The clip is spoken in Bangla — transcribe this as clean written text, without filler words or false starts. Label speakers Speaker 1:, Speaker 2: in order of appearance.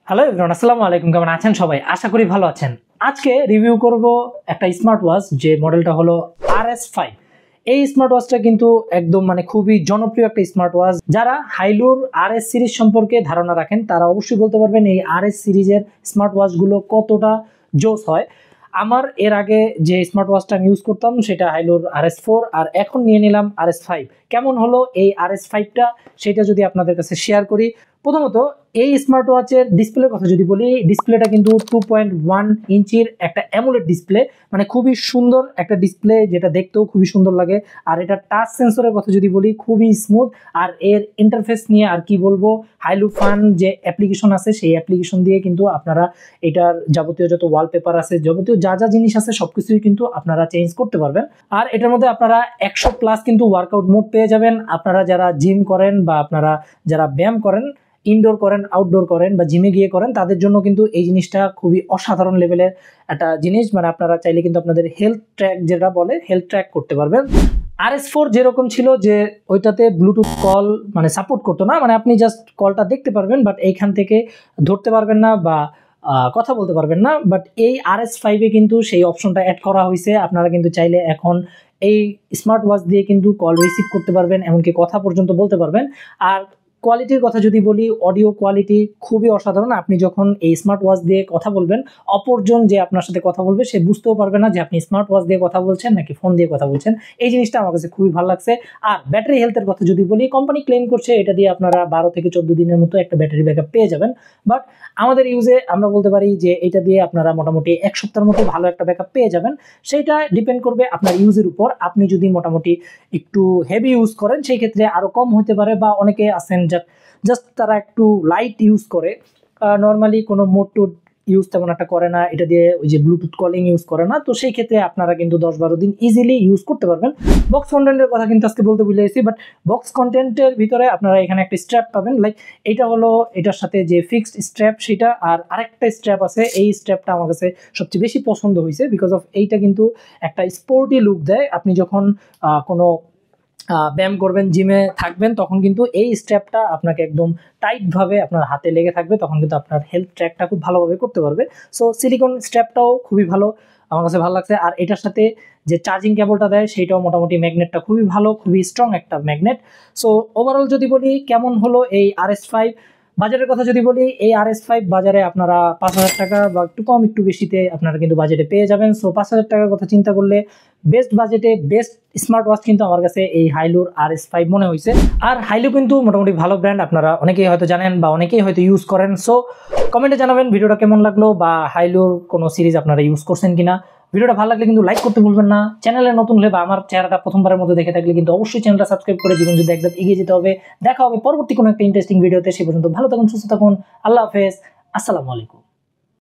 Speaker 1: হ্যালো এভরিওয়ান, আসসালামু আলাইকুম। কেমন আছেন সবাই? আশা করি ভালো আছেন। আজকে রিভিউ করব একটা স্মার্ট ওয়াচ, যে মডেলটা হলো RS5। এই স্মার্ট ওয়াচটা কিন্তু একদম খুবই জনপ্রিয় একটা স্মার্ট ওয়াচ। যারা হাইলুর RS সিরিজ সম্পর্কে ধারণা রাখেন তারা অবশ্যই বলতে পারবেন এই RS সিরিজের স্মার্ট ওয়াচগুলো কতটা জোস হয়। আমার এর আগে যে স্মার্ট ওয়াচটা আমি ইউজ করতাম সেটা হাইলুর RS4, আর এখন নিয়ে নিলাম RS5। কেমন হলো এই RS5টা সেটা যদি আপনাদের কাছে শেয়ার করি। প্রথমত এই স্মার্ট ওয়াচের ডিসপ্লের কথা যদি বলি, ডিসপ্লেটা কিন্তু 2.1 ইঞ্চির একটা অ্যামোলেড ডিসপ্লে, খুবই সুন্দর একটা ডিসপ্লে, যেটা দেখতেও খুবই সুন্দর লাগে। আর এটা টাচ সেন্সরের কথা যদি বলি, খুবই স্মুথ। আর এর ইন্টারফেস নিয়ে আর কি বলবো, হাইলু ফান যে অ্যাপ্লিকেশন আছে সেই অ্যাপ্লিকেশন দিয়ে কিন্তু আপনারা এটার যাবতীয় যত ওয়ালপেপার আছে, যাবতীয় যা যা জিনিস আছে সবকিছুই কিন্তু আপনারা চেঞ্জ করতে পারবেন। আর এটার মধ্যে আপনারা 100+ কিন্তু ওয়ার্কআউট মোড পেয়ে যাবেন। আপনারা যারা জিম করেন বা আপনারা যারা ব্যায়াম করেন, ইনডোর করেন, আউটডোর করেন বা জিমে গিয়ে করেন, তাদের জন্য কিন্তু এই জিনিসটা খুবই অসাধারণ লেভেলের একটা জিনিস। আপনারা চাইলে কিন্তু আপনাদের হেলথ ট্র্যাক, যেটা বলে হেলথ ট্র্যাক করতে পারবেন। RS4 যেরকম ছিল যে ওইটাতে ব্লুটুথ কল সাপোর্ট করতো না, আপনি জাস্ট কলটা দেখতে পারবেন বাট এইখান থেকে ধরতে পারবেন না বা কথা বলতে পারবেন না। বাট এই RS5-এ কিন্তু সেই অপশনটা অ্যাড করা হয়েছে। আপনারা কিন্তু চাইলে এখন এই স্মার্ট ওয়াচ দিয়ে কিন্তু কল রিসিভ করতে পারবেন, এমনকি কথা পর্যন্ত বলতে পারবেন। আর কোয়ালিটির কথা যদি বলি, অডিও কোয়ালিটি খুবই অসাধারণ। আপনি যখন এই স্মার্ট ওয়াচ দিয়ে কথা বলবেন, অপরজন যে আপনার সাথে কথা বলবে সে বুঝতেও পারবে না যে আপনি স্মার্ট ওয়াচ দিয়ে কথা বলছেন নাকি ফোন দিয়ে কথা বলছেন। এই জিনিসটা আমার কাছে খুবই ভালো লাগছে। আর ব্যাটারি হেলথের কথা যদি বলি, কোম্পানি ক্লেম করছে এটা দিয়ে আপনারা 12 থেকে 14 দিনের মতো একটা ব্যাটারি ব্যাকআপ পেয়ে যাবেন। বাট আমাদের ইউজে আমরা বলতে পারি যে এটা দিয়ে আপনারা মোটামুটি 1 সপ্তাহের মতো ভালো একটা ব্যাকআপ পেয়ে যাবেন। সেইটা ডিপেন্ড করবে আপনার ইউজের উপর। আপনি যদি মোটামুটি একটু হেভি ইউজ করেন সেই ক্ষেত্রে আরও কম হতে পারে, বা অনেকে আছেন জাস্ট তারা একটু লাইট ইউজ করে, নর্মালি কোনো মোড টোড ইউজ তেমন একটা করে না, এটা দিয়ে ওই যে ব্লুটুথ কলিং ইউজ করে না। তো সেই ক্ষেত্রে আপনারা কিন্তু 10-12 দিন ইজিলি ইউজ করতে পারবেন। বক্স কন্টেন্টের কথা কিন্তু আজকে বলতে ভুলে গেছি, বাট বক্স কন্টেন্টের ভিতরে আপনারা এখানে একটা স্ট্র্যাপ পাবেন। এটা হলো এটার সাথে যে ফিক্সড স্ট্র্যাপ সেটা, আর আরেকটা স্ট্র্যাপ আছে। এই স্ট্র্যাপটা আমার কাছে সবচেয়ে বেশি পছন্দ হয়েছে বিকজ অফ এইটা কিন্তু একটা স্পোর্টি লুক দেয়। আপনি যখন কোনো ব্যায়াম করবেন, জিমে থাকবেন, তখন কিন্তু এই স্ট্র্যাপটা আপনাকে একদম টাইটভাবে আপনার হাতে লেগে থাকবে, তখন কিন্তু আপনার হেলথ ট্র্যাকটা খুব ভালোভাবে করতে পারবে। সো সিলিকন স্ট্র্যাপটাও খুবই ভালো, আমার কাছে ভালো লাগছে। আর এটার সাথে যে চার্জিং কেবলটা দেয় সেইটাও মোটামুটি ম্যাগনেটটা খুবই ভালো, খুবই স্ট্রং একটা ম্যাগনেট। সো ওভারঅল যদি বলি কেমন হলো এই RS5, বাজারের কথা যদি বলি, এই RS5 বাজারে আপনারা 5,000 টাকা বা একটু কম একটু বেশিতে আপনারা কিন্তু বাজেটে পেয়ে যাবেন। সো 5,000 টাকার কথা চিন্তা করলে বেস্ট বাজেটে বেস্ট স্মার্ট ওয়াচ কিন্তু আমার কাছে এই হাইলুর RS5 মনে হয়েছে। আর হাইলু কিন্তু মোটামুটি ভালো ব্র্যান্ড, আপনারা অনেকেই হয়তো জানেন বা অনেকেই হয়তো ইউজ করেন। সো কমেন্টে জানাবেন ভিডিওটা কেমন লাগলো, বা হাইলুর কোনো সিরিজ আপনারা ইউজ করছেন কিনা। ভিডিওটা ভালো লাগলে কিন্তু লাইক করতে ভুলবেন না। চ্যানেলে নতুন হলে বা আমার চেহারাটা প্রথমবারের মতো দেখে থাকলে কিন্তু অবশ্যই চ্যানেলটা সাবস্ক্রাইব করে জীবন যদি একদম এগিয়ে যেতে হবে। দেখা হবে পরবর্তী কোনো একটা ইন্টারেস্টিং ভিডিওতে। সে পর্যন্ত ভালো থাকুন, সুস্থ থাকুন। আল্লাহ হাফেজ, আসসালামু আলাইকুম।